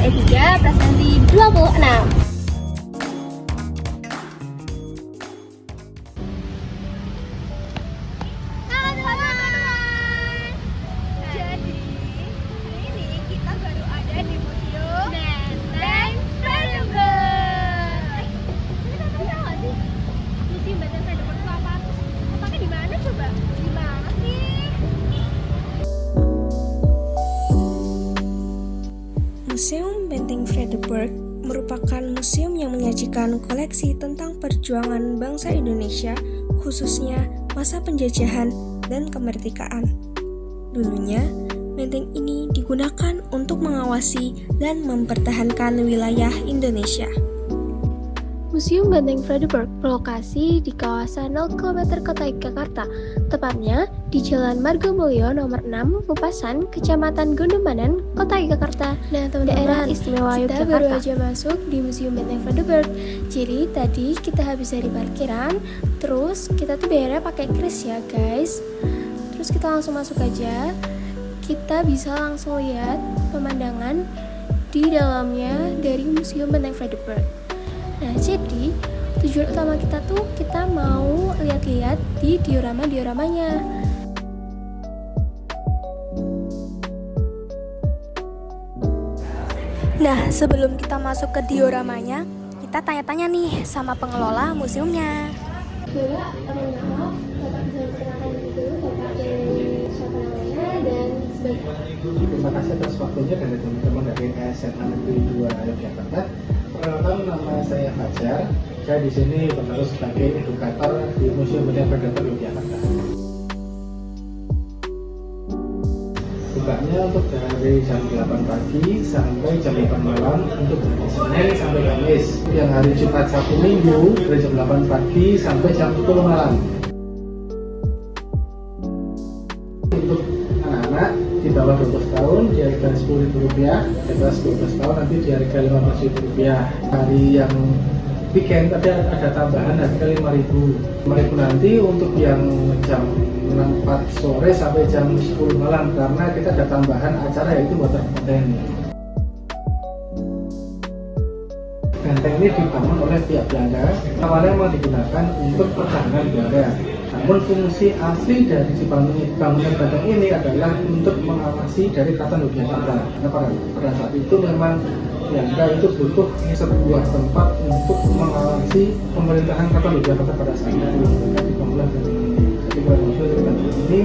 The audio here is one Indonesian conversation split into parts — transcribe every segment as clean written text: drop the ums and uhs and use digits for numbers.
E3 prestasi 26. Museum Benteng Vredenburg merupakan museum yang menyajikan koleksi tentang perjuangan bangsa Indonesia, khususnya masa penjajahan dan kemerdekaan. Dulunya, benteng ini digunakan untuk mengawasi dan mempertahankan wilayah Indonesia. Museum Benteng Vredenburg berlokasi di kawasan 0 km Kota Yogyakarta, tepatnya di Jalan Margomulyo nomor 6, Lupasan, Kecamatan Gondomanan, Kota Yogyakarta, Daerah Istimewa Kita Yogyakarta. baru aja masuk di Museum Benteng Vredenburg. Jadi tadi kita habis dari parkiran, terus kita tuh bayarnya pakai kris ya guys. Terus kita langsung masuk aja. Kita bisa langsung lihat pemandangan di dalamnya dari Museum Benteng Vredenburg. Nah, jadi tujuan utama kita tuh kita mau lihat-lihat di diorama-dioramanya. Nah, sebelum kita masuk ke dioramanya, kita tanya-tanya nih sama pengelola museumnya. Terima kasih atas waktunya dari teman-teman dari SMA Negeri 2 Yogyakarta. Perkenalkan, nama saya Fajar. Saya di sini bertugas sebagai edukator di Museum Benteng Vredenburg Yogyakarta. Bukanya untuk dari jam 8 pagi sampai jam 8 malam untuk hari Senin sampai Kamis. Yang hari Jumat Sabtu Minggu dari jam 8 pagi sampai jam 10 malam. Untuk anak-anak di bawah 12 tahun di harga Rp10.000, di atas 12 tahun nanti di harga Rp15.000. Hari yang weekend ada tambahan harga Rp5.000. Rp5.000 nanti untuk yang jam 4 sore sampai jam 10 malam karena kita ada tambahan acara yaitu water fountain. Benteng ini dibangun oleh pihak Belanda. Awalnya memang digunakan untuk pertahanan negara. Namun fungsi asli dari bangunan benteng ini adalah untuk mengawasi dari Keraton Yogyakarta. Karena pada saat itu memang Belanda itu butuh sebuah tempat untuk mengawasi pemerintahan Keraton Yogyakarta pada saat itu. Dibangunlah benteng ini. Jadi benteng ini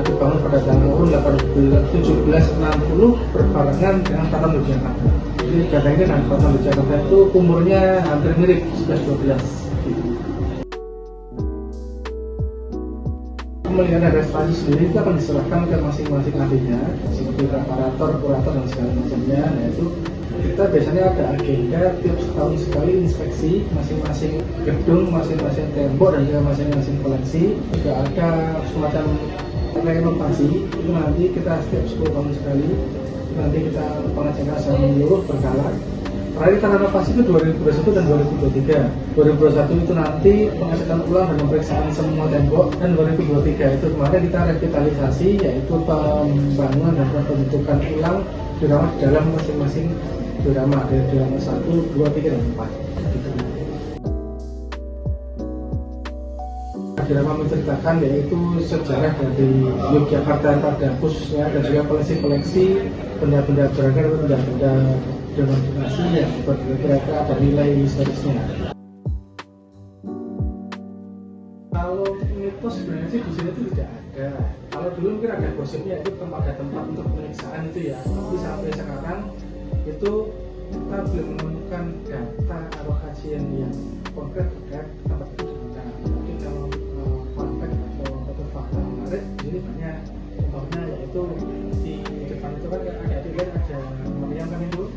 dibangun pada tahun 1760 berbarengan dengan Keraton Yogyakarta. Jadi benteng ini dan Keraton Yogyakarta itu umurnya hampir mirip, 11-12. Pemeliharaan restorasi sendiri itu akan diserahkan ke masing-masing ahlinya, seperti preparator, kurator dan segala macamnya. Nah itu kita biasanya ada agenda tiap setahun sekali inspeksi masing-masing gedung, masing-masing tembok dan juga masing-masing koleksi. Juga ada semacam renovasi itu nanti kita setiap 10 tahun sekali. Nanti kita pengecekan secara menyeluruh berkala. Terakhir kita renovasi itu 2021 dan 2023. 2021 itu nanti pengecekan ulang dan pemeriksaan semua tembok, dan 2023 itu kemarin kita revitalisasi, yaitu pembangunan dan pembentukan ulang diorama di dalam masing-masing diorama, dari diorama 1, 2, 3, dan 4. Diorama menceritakan yaitu sejarah dari Yogyakarta pada khususnya dan juga koleksi-koleksi benda-benda beragam, benda-benda demonstrasi yang kira-kira ada nilai historisnya. Kalau mitos sebenarnya sih di sini itu tidak ada. Kalau dulu mungkin ada gosipnya itu ada tempat untuk pemeriksaan itu ya, tapi sampai sekarang itu kita belum menemukan data atau kajian yang konkret terkait tempat itu. Mungkin kalau fun fact atau fakta menarik di sini banyak, contohnya yaitu di depan itu kan ada meriam kan itu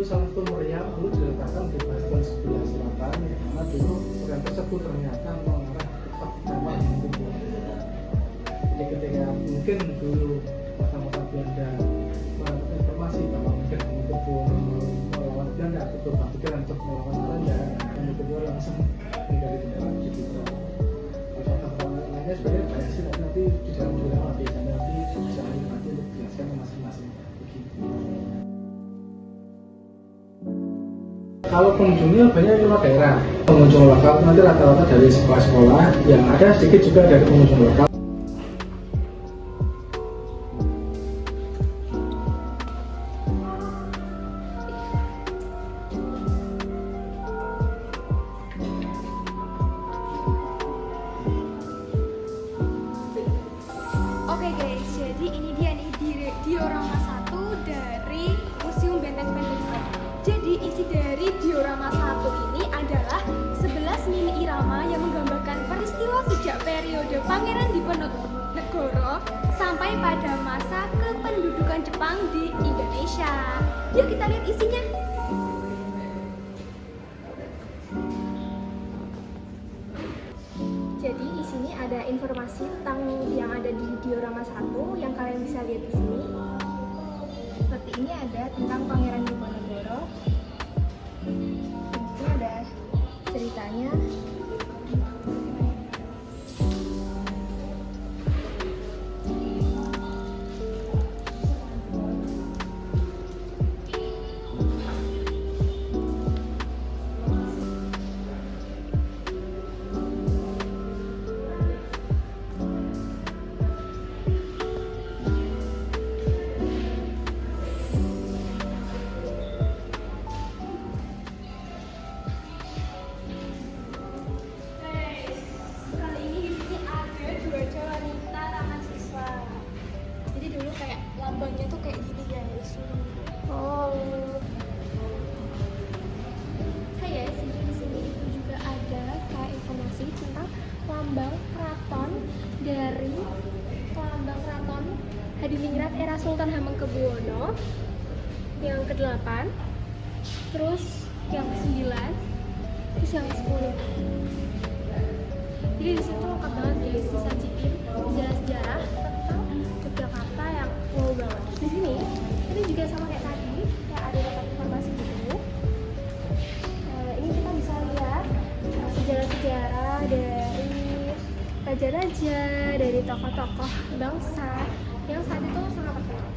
salah satu meriam lalu diletakkan di bastion sebelah selatan, karena dulu meriam tersebut ternyata mengarah tepat tempat yang tinggi. Jadi ketika mungkin dulu masa-masa Belanda mendapatkan informasi bahwa mungkin itu melawan Belanda atau berpikiran untuk melawan Belanda, dan kedua langsung menjadi tempat gitu. Lainnya sebenarnya banyak sih, nanti di dalam diorama biasanya nanti bisa nanti untuk dijelaskan masing-masing begitu. Kalau pengunjungnya banyak luar daerah, pengunjung lokal nanti rata-rata dari sekolah-sekolah, yang ada sedikit juga dari pengunjung lokal. Oke guys, jadi ini dia nih diorama 1 dari Museum Benteng Vandenberg. Jadi isi dari diorama 1 ini adalah 11 mini irama yang menggambarkan peristiwa sejak periode Pangeran Diponegoro sampai pada masa kependudukan Jepang di Indonesia. Yuk kita lihat isinya. Jadi di sini ada informasi tentang yang ada di diorama 1 yang kalian bisa lihat di sini. Seperti ini ada tentang Pangeran Diponegoro. Ini ada ceritanya. lambangnya tuh kayak gini guys. Hai guys, jadi di sini itu juga ada kayak informasi tentang lambang keraton dari lambang keraton Hadiningrat era Sultan Hamengkubuwono yang ke-8, terus yang ke-9, terus yang ke-10. Jadi di situ lengkap banget guys, disajiin sejarah-sejarah tentang Yogyakarta yang wow banget. Di sini ini juga sama kayak tadi, kayak ada dapat informasi gitu. Ini kita bisa lihat sejarah-sejarah dari raja-raja, dari tokoh-tokoh bangsa yang saat itu sangat terkenal.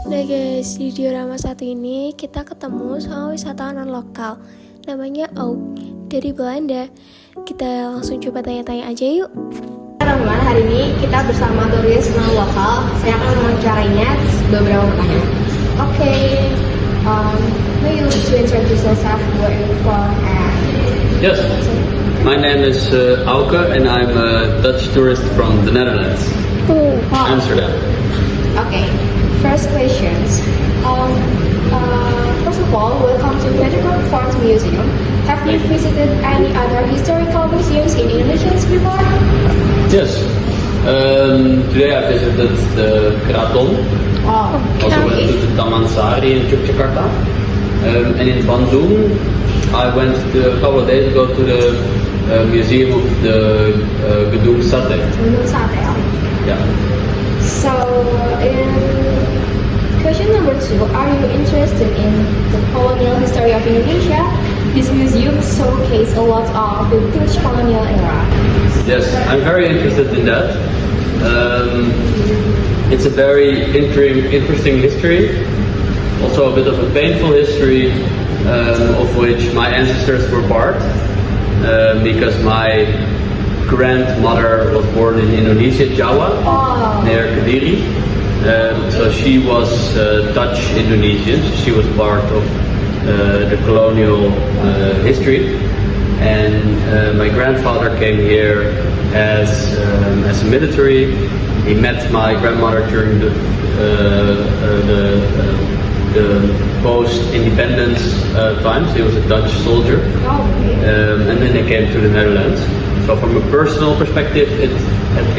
Nah guys, di diorama 1 ini kita ketemu sama wisatawan lokal namanya Auk dari Belanda. Kita langsung coba tanya-tanya aja yuk. Teman-teman, hari ini kita bersama turis lokal. Saya akan mewawancarainya beberapa pertanyaan. Oke, may you introduce yourself, where you from, and Yes, my name is Auke and I'm a Dutch tourist from the Netherlands, Amsterdam. Okay, first questions. First of all, welcome to Vandenberg Fort Museum. Have you visited any other historical museums in Indonesia before? Yes, today I visited the Kraton, Oh, also went to the Taman Sari in Yogyakarta, and in Bandung I went a couple of days ago to the Museum of the Gedung Sate. Sate. Yeah. So, in question number 2, are you interested in the colonial history of Indonesia? This museum showcases a lot of the Dutch colonial era. Yes, I'm very interested in that. It's a very interesting history, also a bit of a painful history, of which my ancestors were part, because my grandmother was born in Indonesia, Jawa, near Kediri. So she was Dutch Indonesian. She was part of the colonial history, and my grandfather came here as a military. He met my grandmother during the post-independence times. He was a Dutch soldier, and then they came to the Netherlands. So from a personal perspective,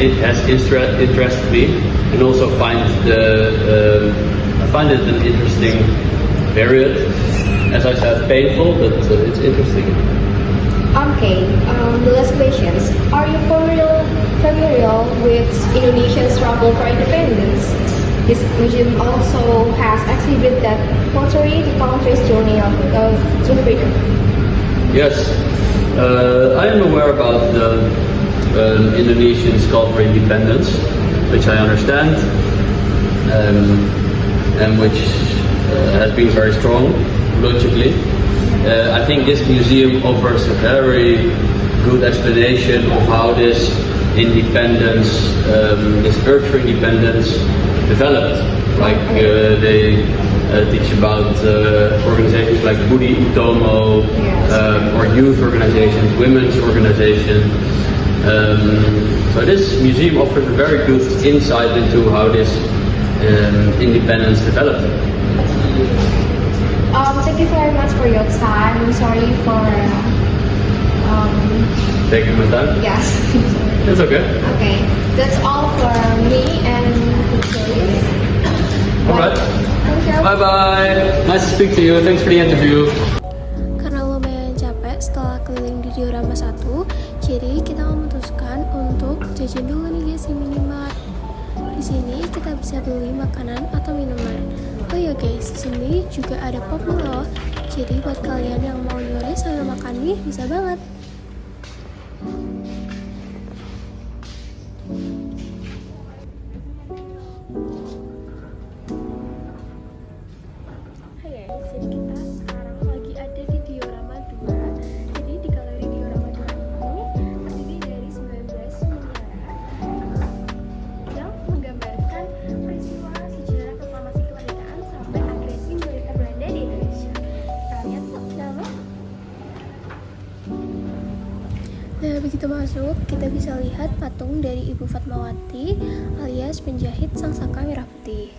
it has interested me, and also I find it an interesting period. As I said, painful, but it's interesting. Okay, the last questions. Are you familiar with Indonesia's struggle for independence. This museum also has exhibit that portray the country's journey to freedom. Yes, I am aware about the Indonesian call for independence, which I understand, and which has been very strong logically. I think this museum offers a very good explanation of how this independence, this urge for independence developed. Like they teach about organizations like Budi Utomo, or youth organizations, women's organizations. So this museum offers a very good insight into how this independence developed. Thank you very much for your time. I'm sorry for Taking my time? yes. It's okay. Okay, that's all for me and Victoria. Alright. Thank you. Bye bye. Nice to speak to you. Thanks for the interview. Karena lumayan capek setelah keliling di diorama 1, jadi kita memutuskan untuk jajan dulu nih guys di minimart. Di sini kita bisa beli makanan atau minuman. Oh ya guys, di sini juga ada pop mie loh. Jadi buat kalian yang mau nyore sambil makan mie bisa banget. Hai guys, jadi kita sekarang lagi ada di diorama 2. Jadi di galeri diorama 2 ini terdiri dari 19 miniatur yang menggambarkan peristiwa sejarah proklamasi kemerdekaan sampai agresi militer Belanda di Indonesia. Kita lihat yuk ke dalam. Nah, begitu masuk, kita bisa lihat patung dari Ibu Fatmawati alias penjahit Sangsaka Merah Putih.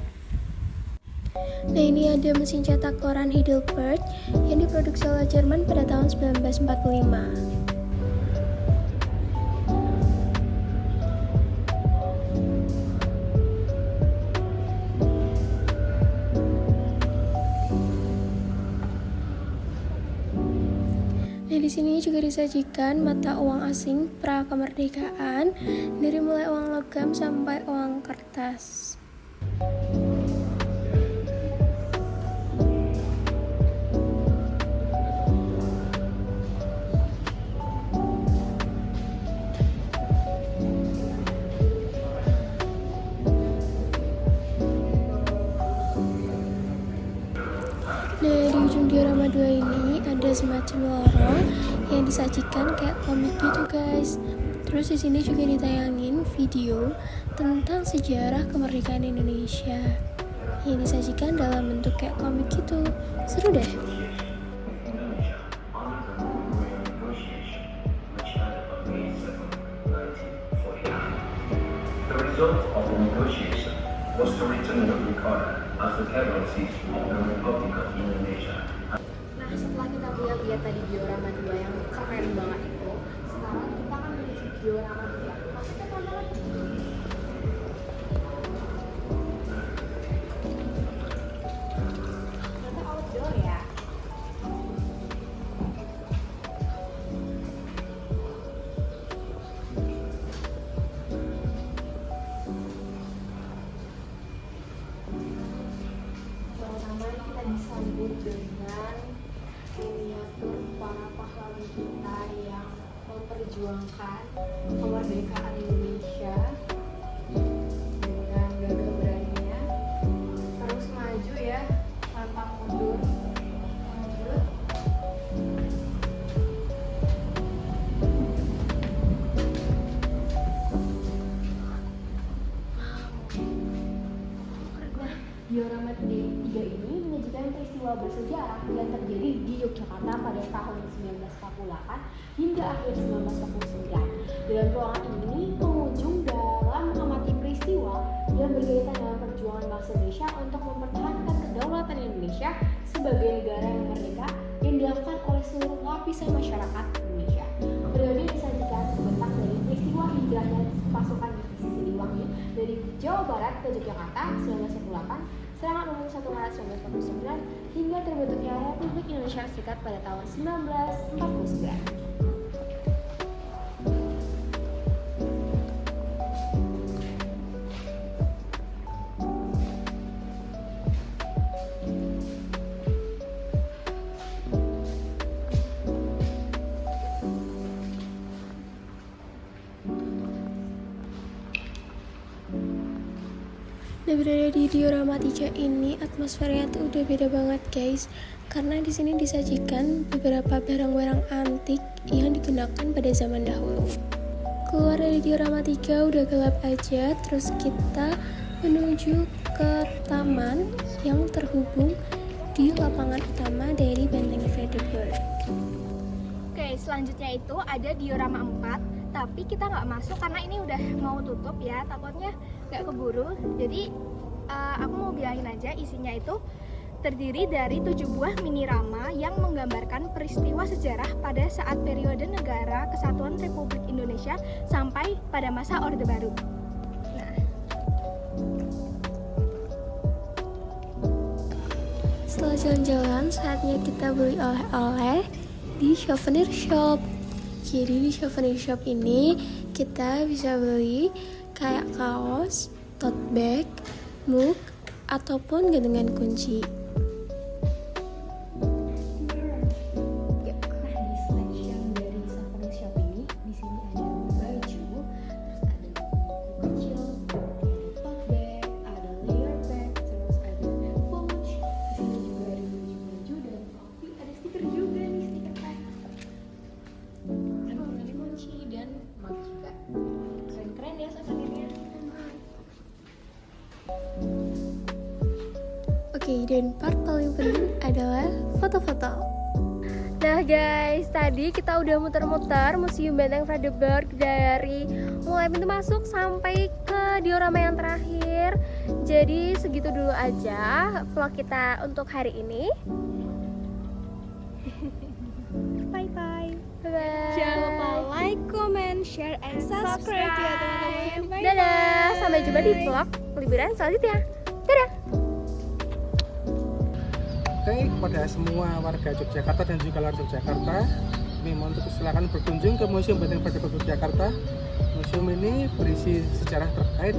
Nah, ini ada mesin cetak koran Heidelberg yang diproduksi oleh Jerman pada tahun 1945. Nah, di sini juga disajikan mata uang asing pra kemerdekaan dari mulai uang logam sampai uang kertas. Nah, di ujung diorama 2 ini ada semacam lorong yang disajikan kayak komik gitu guys. Terus di sini juga ditayangin video tentang sejarah kemerdekaan Indonesia yang disajikan dalam bentuk kayak komik gitu. Seru deh. The result of the negotiation was to return the Bukara as the capital seat of the Republic of Indonesia. Nah, setelah kita lihat tadi diorama 2 yang keren banget itu, sekarang kita akan menuju diorama 3. Maksudnya teman-teman? Ternyata outdoor ya. Pertama kita disambut dengan miniatur para pahlawan kita yang memperjuangkan kemerdekaan Indonesia dengan gagah beraninya terus maju ya, pantang mundur, lanjut. Nah, diorama 3 ini menyajikan peristiwa bersejarah yang terjadi di Yogyakarta pada tahun 1948 hingga akhir 1949. Dalam ruangan ini, pengunjung dalam mengamati peristiwa yang berkaitan dengan perjuangan bangsa Indonesia untuk mempertahankan kedaulatan Indonesia sebagai negara yang merdeka yang dilakukan oleh seluruh lapisan masyarakat Indonesia. Periode disajikan terbentang dari peristiwa hijrahnya pasukan divisi Siliwangi dari Jawa Barat ke Yogyakarta 1918, serangan umum 1 Maret 1949 hingga terbentuknya Republik Indonesia Serikat pada tahun 1949. Nah, berada di diorama 3 ini atmosfernya tuh udah beda banget guys, karena di sini disajikan beberapa barang-barang antik yang digunakan pada zaman dahulu. Keluar dari diorama 3 udah gelap aja, terus kita menuju ke taman yang terhubung di lapangan utama dari Benteng Frederiksberg. Oke, selanjutnya itu ada diorama 4, tapi kita nggak masuk karena ini udah mau tutup ya, takutnya nggak keburu. Jadi aku mau bilangin aja, isinya itu terdiri dari 7 buah mini rama yang menggambarkan peristiwa sejarah pada saat periode Negara Kesatuan Republik Indonesia sampai pada masa Orde Baru. Setelah jalan-jalan, saatnya kita beli oleh-oleh di Souvenir Shop. Jadi di Souvenir Shop ini kita bisa beli kayak kaos, tote bag, mug, ataupun gantungan kunci. Nah, di selection dari Souvenir Shop ini, di sini ada baju, terus ada buku kecil, ada tote bag, ada layer bag, terus ada pouch. Di sini juga ada baju dan topi, ada stiker juga nih, stiker tag. Gantungan kunci dan mug juga. Keren-keren ya souvenirnya. Oke, dan part paling penting adalah foto-foto. Nah guys, tadi kita udah muter-muter Museum Benteng Frederiksberg dari mulai pintu masuk sampai ke diorama yang terakhir. Jadi segitu dulu aja vlog kita untuk hari ini. Bye-bye. Bye-bye. Jangan lupa like, comment, share, and subscribe ya teman-teman. Bye-bye. Dadah, sampai jumpa di vlog liburan selanjutnya. Dadah. Oke, kepada semua warga Yogyakarta dan juga luar Yogyakarta, kami mohon untuk silakan berkunjung ke Museum Benteng Frederiksberg Yogyakarta. Museum ini berisi sejarah terkait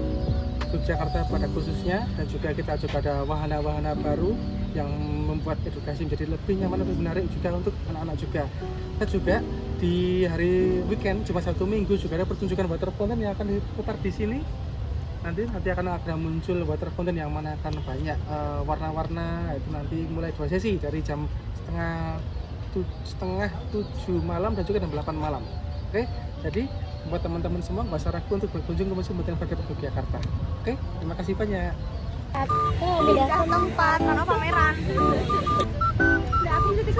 Yogyakarta pada khususnya, dan juga kita juga ada wahana-wahana baru yang membuat edukasi menjadi lebih nyaman, lebih menarik juga untuk anak-anak juga. Kita juga di hari weekend, Jumat, Sabtu, Minggu juga ada pertunjukan water fountain yang akan diputar di sini. Nanti akan ada muncul water fountain yang mana akan banyak warna-warna. Itu nanti mulai 2 sesi dari jam setengah 7 malam dan juga jam 8 malam. Oke, jadi buat teman-teman semua nggak usah ragu untuk berkunjung ke Museum Benteng Frederiksberg Yogyakarta. Oke, terima kasih banyak. Pindah tempat karena pameran. Udah aku jadi